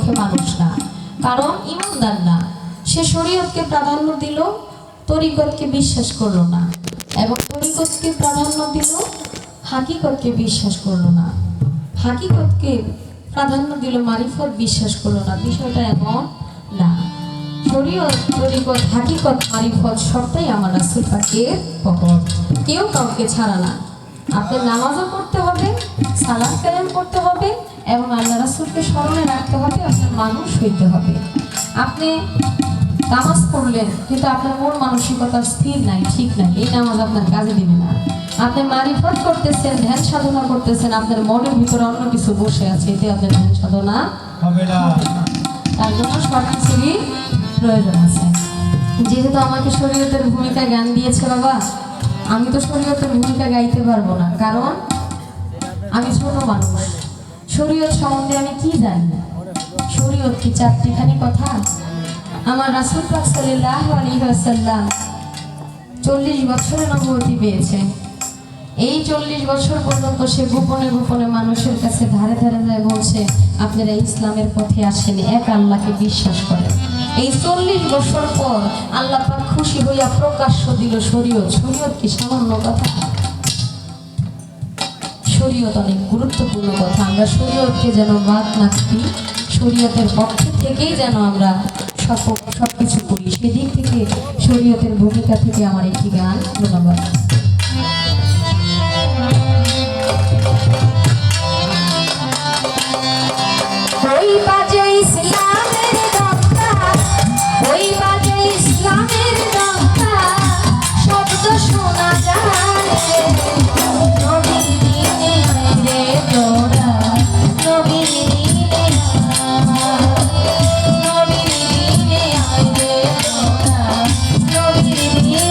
পক্ষে মানুষ না, কারণ ইমানদার না। সে শরীয়তকে প্রাধান্য দিল, তরিকতকে বিশ্বাস করলো না, এবং তরিকতকে প্রাধান্য দিল, হাকিকতকে বিশ্বাস করলো না। হাকিকতকে প্রাধান্য দিল, মারিফত বিশ্বাস করলো না। বিষয়টা এমন না। শরীয়ত, তরিকত, হাকিকত, মারিফত সবটাই আমার রাসূল পাকের পথ, কেউ কাউকে ছাড়া না। আপনার নামাজও করতে হবে, সালাত কায়েম করতে হবে, এবং আল্লাহ রাসূলকে স্মরণে রাখতে হবে, আপনার মানুষ হইতে হবে। আপনি নামাজ পড়লেন কিন্তু আপনার মন মানসিকতা স্থির নাই, ঠিক নাই, এই নামাজ আপনার কাজে দিবে না। আপনি মারিফত করতেছেন, ধ্যান সাধনা করতেছেন, আপনার মনের ভিতরে অন্য কিছু বসে আছে, এতে আপনার ধ্যান সাধনা হবে না। তার জন্য সব কিছুরই প্রয়োজন আছে। যেহেতু আমাকে শরীয়তের ভূমিকা জ্ঞান দিয়েছে বাবা, আমি তো শরীয়তের ভূমিকা গাইতে পারবো না, কারণ আমি ছোট মানুষ। শরীয়ত সম্বন্ধে আমি কি জানি? শরীয়ত কি চারটিখানি কথা? আমার রাসূল পাক সাল্লাল্লাহু আলাইহি ওয়াসাল্লাম 40 বছরে নবুয়তি পেয়েছে। এই 40 বছর পর্যন্ত সে গোপনে গোপনে মানুষের কাছে ধারে ধারে যায় বলছে, আপনারা ইসলামের পথে আসেন, এক আল্লাহকে বিশ্বাস করেন। এই 40 বছর পর আল্লাহ পাক খুশি হইয়া প্রকাশ্য দিল শরীয়ত। শরীয়ত কি সামান্য কথা? শরীয়ত অনেক গুরুত্বপূর্ণ কথা। আমরা শরীয়তকে যেন বাদ না করি, শরীয়তের পক্ষে থেকেই যেন আমরা সব কিছু করি। সেদিক থেকে শরীয়তের ভূমিকা থেকে আমার একটি গান। ধন্যবাদ। ওই বাজে ইসলামের ডঙ্কা, ওই বাজে ইসলামের ডঙ্কা, শব্দ শোনা যায় নবীর দিনে রে তোরা, নবীর দিনে নবীর দিনে রে তোরা, নবীর দিনে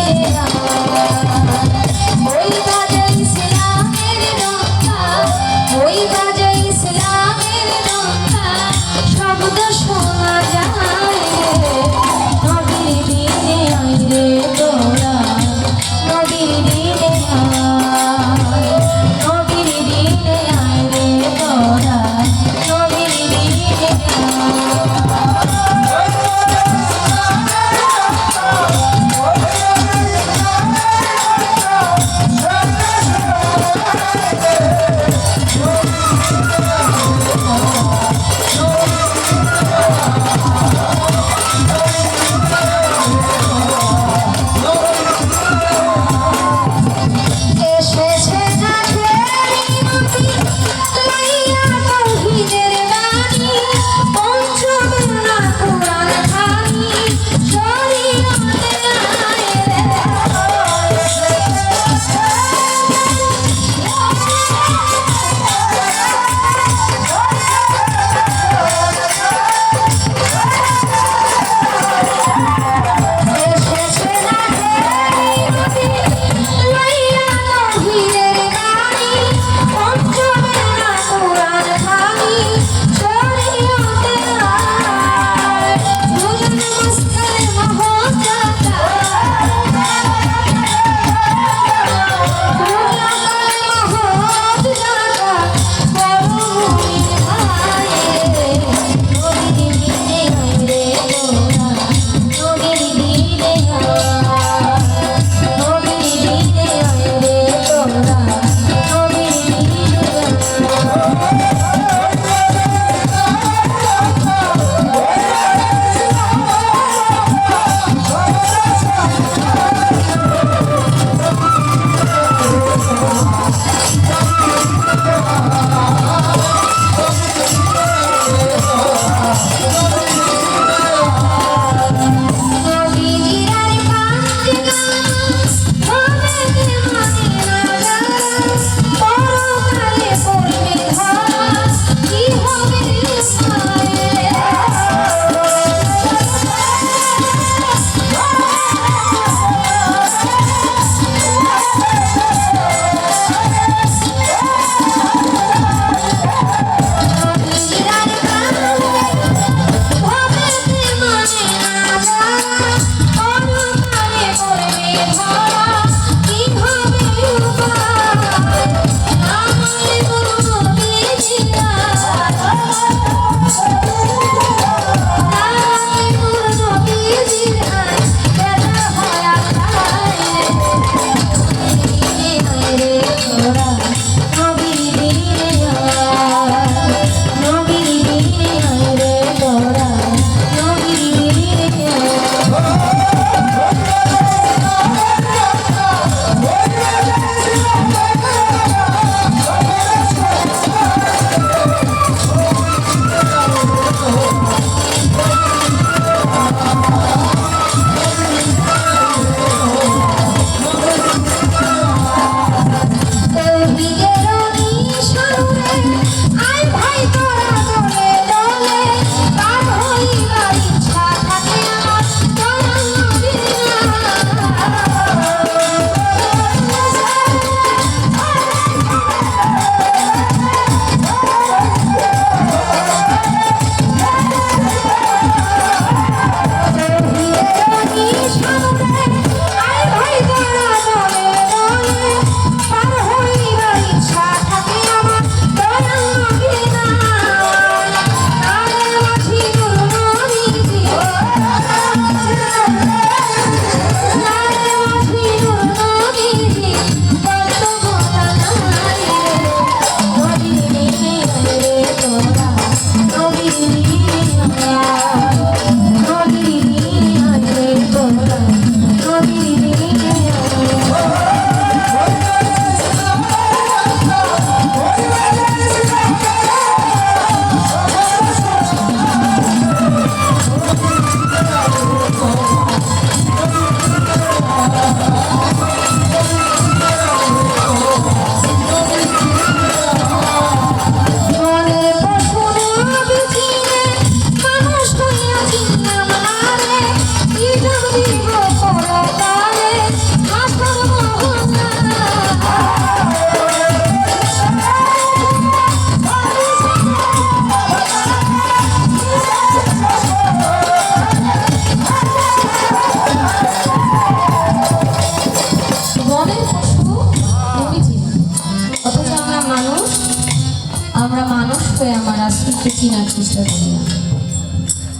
চিনার চেষ্টা করি না।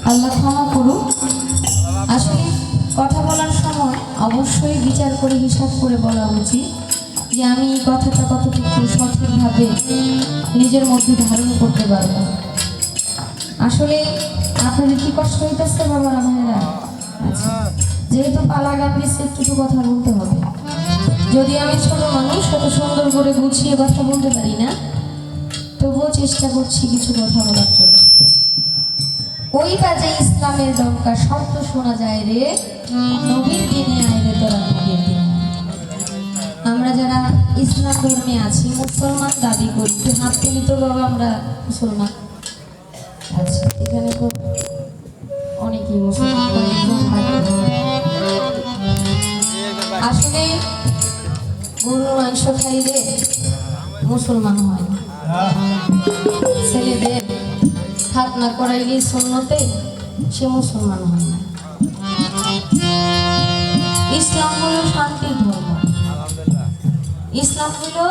আল্লাহ ক্ষমা করুক। আসলে কথা বলার সময় অবশ্যই বিচার করে হিসাব করে বলা উচিত যে আমি এই কথাটা কতটুকু সঠিকভাবে নিজের মধ্যে ধারণ করতে পারবো। আসলে আপনাদের কি কষ্ট হইতেছে বাবারা ভাইয়েরা? আচ্ছা, যেহেতু পালা গান দিচ্ছে একটু কথা বলতে হবে। যদি আমি ছোট মানুষ অত সুন্দর করে গুছিয়ে কথা বলতে পারি না, তবুও চেষ্টা করছি কিছু কথা বলার জন্য। ওই বাজে ইসলামের ডঙ্কা শব্দ শোনা যায় রে, নবীর দিনে আয় রে তোরা নবীর দিনে। আমরা যারা ইসলাম ধর্মে আছি, মুসলমান দাবি করি, হাত তুলি তো বাবা আমরা মুসলমান। আচ্ছা, এখানে তো অনেকেই মুসলমান, আসলে গরুর মাংস খাইলে মুসলমান হয় না। ছেলেদের খাতনা করাইলে সুন্নতে সে মুসলমান হয় না। ইসলাম হলো শান্তির ধর্ম, ইসলাম হলো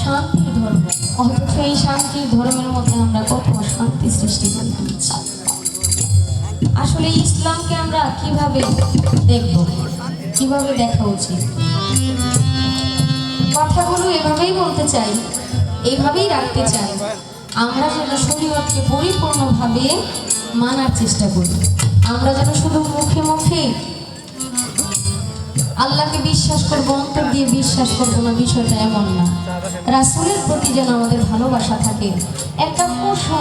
শান্তির ধর্ম। অথচ এই শান্তির ধর্মের মধ্যে আমরা কত শান্তি সৃষ্টি করে দিচ্ছি। আসলে ইসলামকে আমরা কিভাবে দেখব, কিভাবে দেখা উচিত? কথাগুলো এভাবেই বলতে চাই, এইভাবেই রাখতে চাই, আমরা যেন শরীয়তকে পরিপূর্ণভাবে মানার চেষ্টা করি। আমরা যেন শুধু মুখে মুখে আল্লাহকে বিশ্বাস করবো, অন্তর দিয়ে বিশ্বাস করবো না, বিষয়টা এমন না। রাসূলের প্রতি যেন আমাদের ভালোবাসা থাকে। একটা পশু,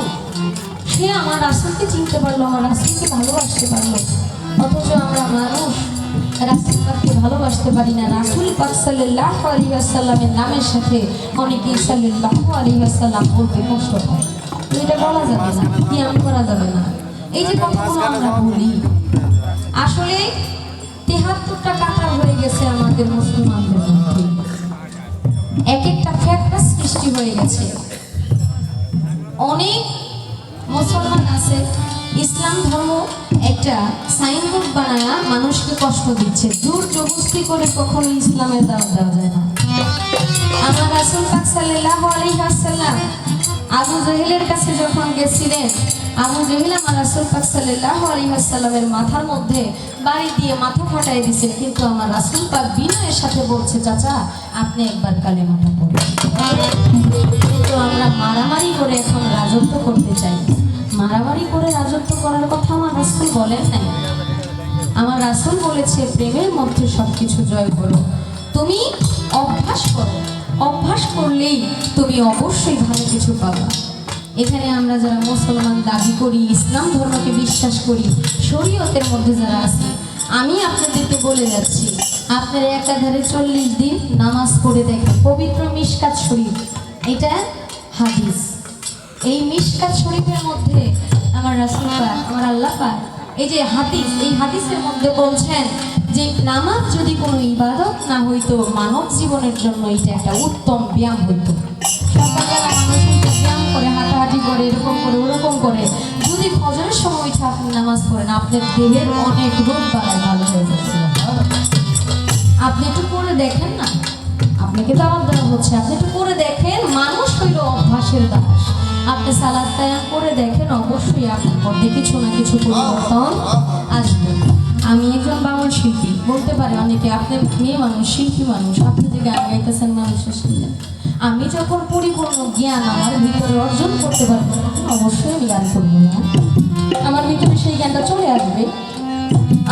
সে আমার রাসূলকে চিনতে পারলো, আমার রাসূলকে ভালোবাসতে পারলো, অথচ আমরা মানুষ রাসূল পাককে ভালোবাসতে পারি না। রাসূল পাক সাল্লাল্লাহু আলাইহি ওয়াসাল্লামের নামের সাথে অনেকেই সাল্লাল্লাহু আলাইহি ওয়াসাল্লাম বলতে কষ্ট হয়। এটা বলা যাবে না, কি আম করা যাবে না। এই যে কথাগুলো আমরা বলি, আসলে ৭৩টা কাতার হয়ে গেছে আমাদের মুসলমানদের মধ্যে। এক একটা ফ্যাক্টর সৃষ্টি হয়ে গেছে। অনেক মুসলমান আছে ইসলাম ধর্ম একটা সাইনবোর্ড বানায়া মানুষকে কষ্ট দিচ্ছে। জোর জবরদস্তি করে কখনো ইসলামের দাওয়াত দেওয়া যায় না। আমার রাসূল পাক সাল্লাল্লাহু আলাইহি ওয়াসাল্লাম আবু জেহেলের কাছে যখন গেছিলেন, আবু জেহেল আমার রাসূল পাক সাল্লাল্লাহু আলাইহি ওয়াসাল্লামের মাথার মধ্যে বাড়ি দিয়ে মাথা ফাটাই দিয়েছে, কিন্তু আমার রাসূল পাক বিনয়ের সাথে বলছে, চাচা আপনি একবার কালেমাটা পড়ুন। কিন্তু আমরা মারামারি করে এখন রাজত্ব করতে চাই। মারামারি করে রাজত্ব করার কথা আমার রাসূল বলেন নাই। আমার রাসূল বলেছে প্রেমের মধ্যে সবকিছু জয় করো। তুমি অভ্যাস করো, অভ্যাস করলেই তুমি অবশ্যই ভালো কিছু পাবা। এখানে আমরা যারা মুসলমান দাবি করি, ইসলাম ধর্মকে বিশ্বাস করি, শরীয়তের মধ্যে যারা আছি, আমি আপনাদেরকে বলে যাচ্ছি, আপনারা একাধারে 40 দিন নামাজ পড়ে দেখেন। পবিত্র মিশকাত শরীফ, এটা হাদিস। এই মিশকাত শরীফের মধ্যে আমার রাসূল পাক, আমার আল্লাহ পাক এই যে হাদিস, এই হাদিসের মধ্যে বলছেন যে নামাজ যদি কোনো ইবাদত না হইতো, মানব জীবনের জন্য এটা একটা উত্তম ব্যায়াম হইতো। সকালবেলা মানুষ ব্যায়াম করে, হাঁটাহাঁটি করে, এরকম করে, ওরকম করে, যদি ফজরের সময় উঠে আপনি নামাজ পড়েন, আপনার দেহের অনেক রোগ বাড়ায় ভালো হয়ে যাচ্ছে। আপনি একটু করে দেখেন না, আপনাকে দাওয়াত দেওয়া হচ্ছে, আপনি একটু করে দেখেন। মানুষ হইল অভ্যাসের দাস। আপনি সালাত কায়েম করে দেখেন, অবশ্যই আপনার মধ্যে কিছু না কিছু পরিবর্তন আসবে। আমি একজন বাউল শিল্পী, বলতে পারে অনেকে আপনি মেয়ে মানুষ, শিল্পী মানুষ, আপনি যে গান গাইতেছেন মানুষের সামনে। আমি যখন পরিপূর্ণ জ্ঞান আমার ভিতরে অর্জন করতে পারবো, অবশ্যই আমি গান করবো না, আমার ভিতরে সেই জ্ঞানটা চলে আসবে।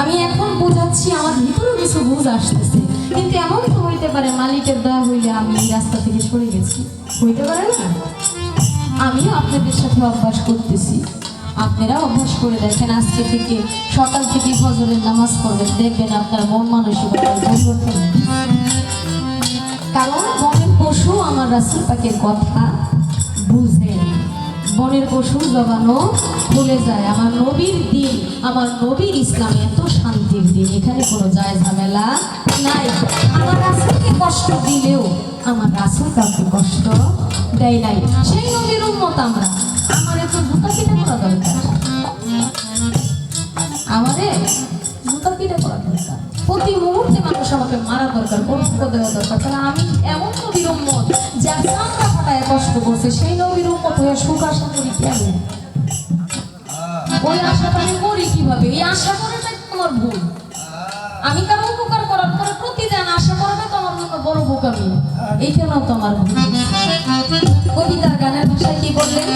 আমি এখন বোঝাচ্ছি, আমার ভিতরেও কিছু বুঝ আসতেছে, কিন্তু এমন তো হইতে পারে মালিকের দয়া হইলে আমি এই রাস্তা থেকে সরে গেছি, হইতে পারে না? আমিও আপনাদের সাথে অভ্যাস করতেছি, আপনারা অভ্যাস করে দেখেন। আজকে থেকে সকাল থেকে ফজরের নামাজ পড়বেন, দেখবেন আপনার মন মানসিকতা পরিবর্তন। কারণ বনের পশু আমার রাসূল পাকের কথা বুঝেন। বনের পশু জবানো ভুলে যায়। আমার নবীর দিন, আমার নবীর ইসলাম এত শান্তির দিন, এখানে কোনো যায় ঝামেলা নাই। আমার রাসূলকে কষ্ট দিলেও আমার রাসূল কাউকে কষ্ট দেয় নাই। সেই নবীর উম্মত আমরা। আমার এত জুতা পিঠা করা দরকার, আমাদের জুতা পিঠা করা দরকার। প্রতি মুহূর্তে মানুষ আমাকে মারা দরকার, কষ্ট দেওয়া দরকার। তাহলে আমি এমন নবীর উম্মত যার চামড়া ফাটায় কষ্ট করছে, সেই নবীর উম্মত হয়ে সুখ আশা করি কেন? ওই আশাটা আমি করি কিভাবে? এই আশা করাটাই তোমার ভুল। আমি কারো উপকার করার পরে প্রতিদিন আশা করাটা তো আমার জন্য বড় বোকামি। এইখানেও তো আমার ভুল। কবিতার গানের ভাষায় কি বললেন?